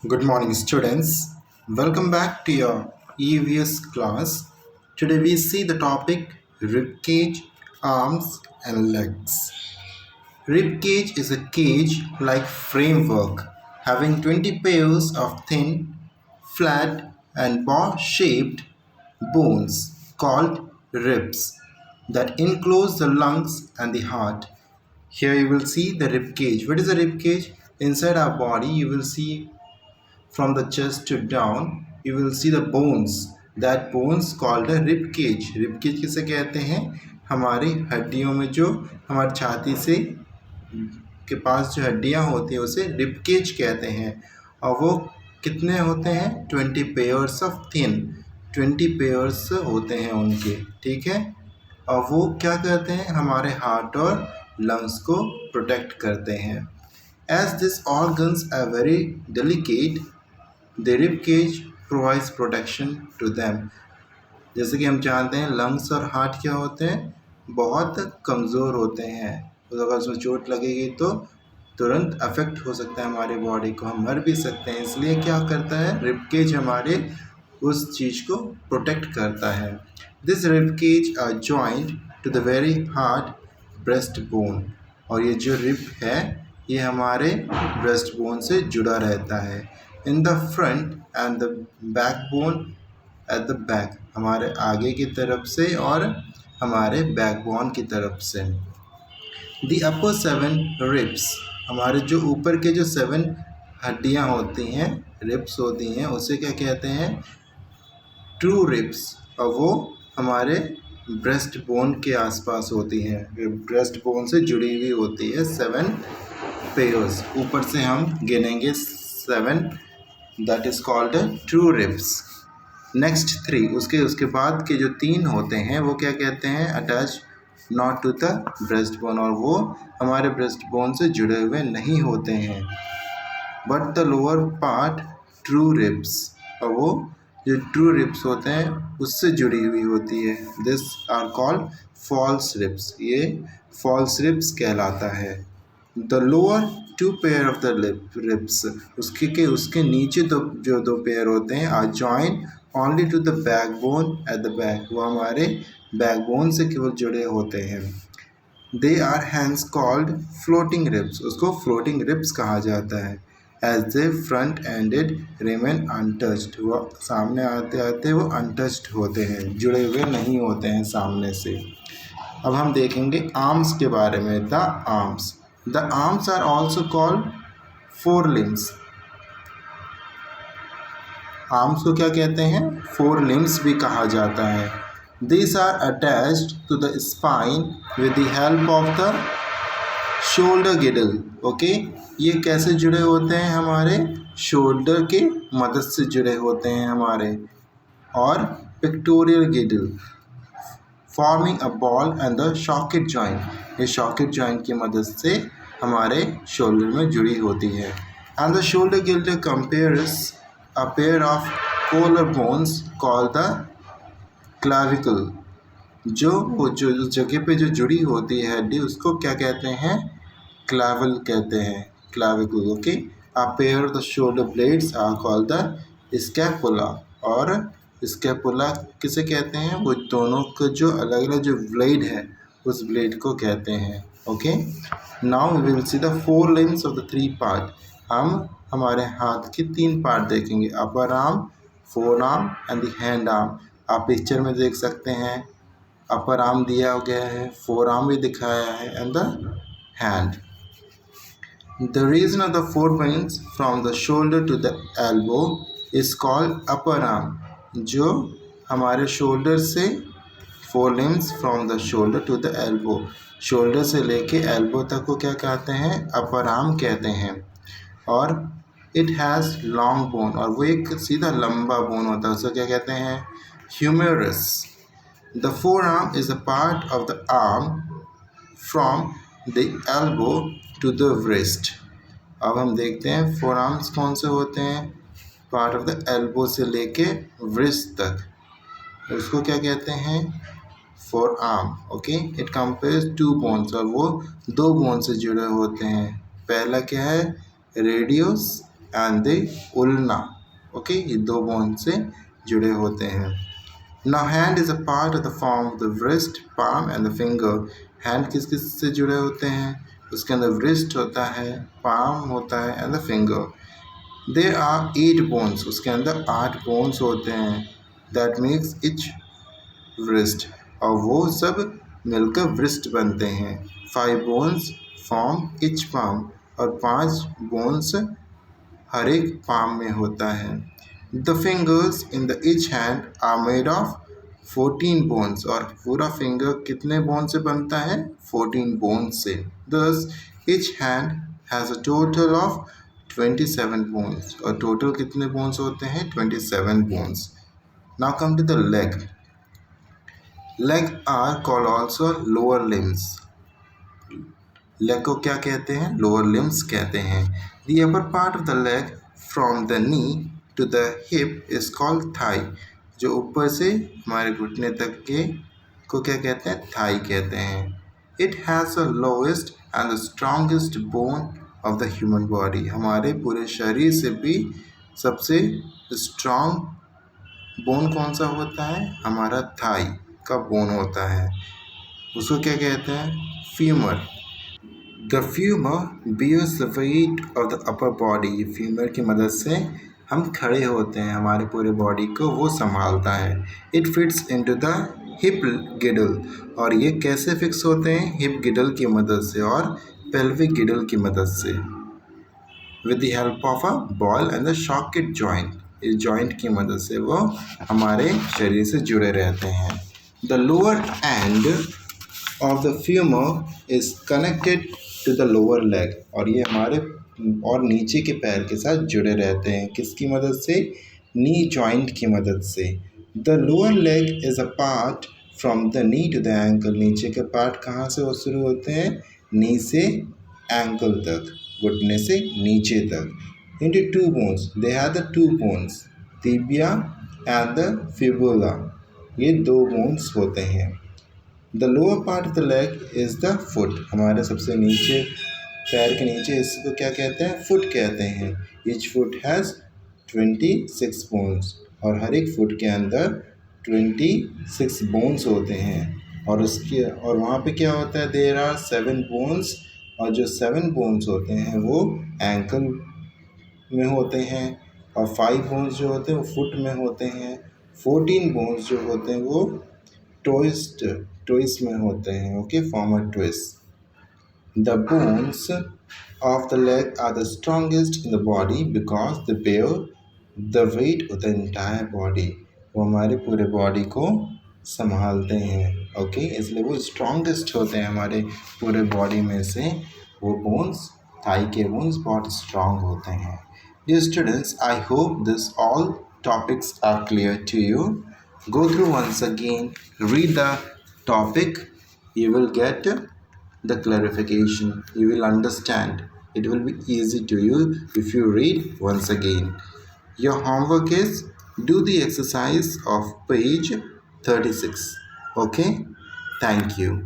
Good morning, students. Welcome back to your EVS class. Today we see the topic rib cage, arms, and legs. Rib cage is a cage-like framework having 20 pairs of thin, flat, and bar-shaped bones called ribs that enclose the lungs and the heart. Here you will see the rib cage. What is a rib cage? Inside our body, you will see from the chest to down you will see the bones. That bones called a rib cage. Rib cage किसे कहते हैं? हमारी हड्डियों में जो हमारी छाती से के पास जो हड्डियां होती हैं उसे रिब केज कहते हैं। और वो कितने होते हैं? 20 पेयर्स ऑफ थिन, 20 पेयर्स होते हैं उनके, ठीक है। और वो क्या करते हैं? हमारे हार्ट और लंग्स को प्रोटेक्ट करते हैं। As these organs are very delicate, the rib cage provides protection to them. जैसे कि हम जानते हैं लंग्स और हार्ट क्या होते हैं? बहुत कमज़ोर होते हैं। तो अगर उसमें चोट लगेगी तो तुरंत अफेक्ट हो सकता है हमारे बॉडी को, हम मर भी सकते हैं। इसलिए क्या करता है? रिब केज हमारे उस चीज़ को प्रोटेक्ट करता है। This rib cage are joint to the very hard breast bone. और ये जो रिब है ये हमारे ब्रेस्ट बोन से जुड़ा रहता है। In the front end the back bone eight the back, हमारे आगे की तरफ से और हमारे बैकबोन की तरफ से। द अपर 7 रिब्स, हमारे जो ऊपर के जो 7 हड्डियां होती हैं, रिब्स होती हैं, उसे क्या कहते हैं? True ribs. और वो हमारे ब्रेस्ट बोन के आसपास होती हैं, ब्रेस्ट बोन से जुड़ी हुई होती है। 7 पेयर्स, ऊपर से हम गिनेंगे 7, that is called true ribs. Next 3, उसके बाद के जो 3 होते हैं वो क्या कहते हैं? Attach not to the breast bone, और वो हमारे ब्रेस्ट बोन से जुड़े हुए नहीं होते हैं। But the lower part true ribs, और वो जो ट्रू रिब्स होते हैं उससे जुड़ी हुई होती है। This are called false ribs, ये फॉल्स रिब्स कहलाता है। The lower 2 pair of the ribs, उसके नीचे जो 2 पेयर होते हैं are joint only to the backbone at the back, वो हमारे बैकबोन से केवल जुड़े होते हैं। They are hence called floating ribs, उसको फ्लोटिंग रिब्स कहा जाता है। As they front ended remain untouched, वो सामने आते आते वो अनटच्ड होते हैं, जुड़े हुए नहीं होते हैं सामने से। अब हम देखेंगे आर्म्स के बारे में। The arms, the arms are also called fore limbs. Arms को क्या कहते हैं? 4 लिम्स भी कहा जाता है। These are attached to the spine with the help of the shoulder girdle. Okay, ये कैसे जुड़े होते हैं? हमारे शोल्डर के मदद से जुड़े होते हैं हमारे, और pictorial गिर्डल forming a ball and the socket joint, ये सॉकेट जॉइंट की मदद से हमारे शोल्डर में जुड़ी होती है। And the shoulder गिर्डल compares a pair of collar bones called the clavicle, जो जगह पे जो जुड़ी होती है हड्डी उसको क्या कहते हैं? क्लाविकल कहते हैं, clavicle. Okay, a pair of the shoulder blades are called the scapula, और स्कैपुला किसे कहते हैं? वो दोनों का जो अलग अलग जो ब्लेड है उस ब्लेड को कहते हैं। Okay, now we will see the 4 limbs of the 3 part. हम हमारे हाथ के 3 पार्ट देखेंगे, upper arm, four arm and the hand arm. आप पिक्चर में देख सकते हैं अपर आर्म दिया गया है, फोर आर्म भी दिखाया है and the hand. The region of the 4 points from the shoulder to the elbow is called upper arm. जो हमारे शोल्डर से 4 limbs from the shoulder to the elbow, shoulder से लेके एल्बो तक को क्या कहते हैं? अपर आर्म कहते हैं। और इट हैज़ लॉन्ग बोन, और वो एक सीधा लंबा बोन होता है, उसे क्या कहते हैं? Humerus. The forearm is a part of the arm from the elbow to the wrist. अब हम देखते हैं फोर आर्म्स कौन से होते हैं? पार्ट ऑफ द एल्बो से लेके wrist तक, उसको क्या कहते हैं? Four arm. Okay, it compares 2 bones, और वो 2 बोन से जुड़े होते हैं। पहला क्या है? Radius and the उल्ना। ओके, ये दो बोन से जुड़े होते हैं। Now hand is a part of the form of the wrist, palm and the finger. Hand किस किस से जुड़े होते हैं? उसके अंदर wrist होता है, palm होता है and the finger. There are 8 bones, उसके अंदर 8 बोन्स होते हैं। दैट मेक्स इच wrist, और वो सब मिलकर wrist बनते हैं। 5 बोन्स फॉर्म इच palm, और 5 बोन्स हर एक पाम में होता है। The fingers in the each hand are made of 14 bones, और पूरा फिंगर कितने बोन से बनता है? 14 बोन से। Thus each hand has a total of 27 bones, और टोटल कितने बोन्स होते हैं? 27 bones. Now come to the leg. Leg are called also lower limbs. Leg को क्या कहते हैं? लोअर लिम्स कहते हैं। The upper part of the leg from the knee to the hip is called thigh. जो ऊपर से हमारे घुटने तक के को क्या कहते हैं? थाई कहते हैं। It has the lowest and the strongest bone of the human body. हमारे पूरे शरीर से भी सबसे स्ट्रॉन्ग बोन कौन सा होता है? हमारा थाई का बोन होता है। उसको क्या कहते हैं? Femur. The femur bears the weight of the upper body. Femur की मदद से हम खड़े होते हैं, हमारे पूरे बॉडी को वो संभालता है। It fits into the hip girdle, और ये कैसे फिक्स होते हैं? हिप गिडल की मदद से और पेल्विक गिडल की मदद से। With the help of a ball and the socket joint, इस जॉइंट की मदद से वो हमारे शरीर से जुड़े रहते हैं। The lower end of the femur is connected to the lower leg, और ये हमारे और नीचे के पैर के साथ जुड़े रहते हैं। किसकी मदद से? नी जॉइंट की मदद से। The lower leg is a part from the knee to the ankle. नीचे के पार्ट कहाँ से वो शुरू होते हैं? नी से एंकल तक, घुटने से नीचे तक। Into 2 bones, they have the 2 bones, tibia and the fibula. ये 2 बोन्स होते हैं। The lower part of the leg is the foot. हमारे सबसे नीचे पैर के नीचे इसको क्या कहते हैं? फुट कहते हैं। ईच फुट हैज़ 26 बोन्स, और हर एक फुट के अंदर 26 बोन्स होते हैं। और वहाँ पे क्या होता है? देयर आर 7 बोन्स, और जो 7 बोन्स होते हैं वो एंकल में होते हैं, और 5 बोन्स जो होते हैं वो फुट में होते हैं। 14 बोन्स जो होते हैं वो टोइस में होते हैं। Okay, form a twist. The bones of the leg are the strongest in the body because they bear the weight of the entire body. वो हमारे पूरे बॉडी को संभालते हैं। ओके, इसलिए वो स्ट्रॉन्गेस्ट होते हैं हमारे पूरे बॉडी में से। वो बोन्स, थाई के बोन्स बहुत स्ट्रॉन्ग होते हैं। Dear students, I hope this all topics are clear to you. Go through once again, read the topic. You will get the clarification, you will understand. It will be easy to you if you read once again. Your homework is do the exercise of page 36. Okay, thank you.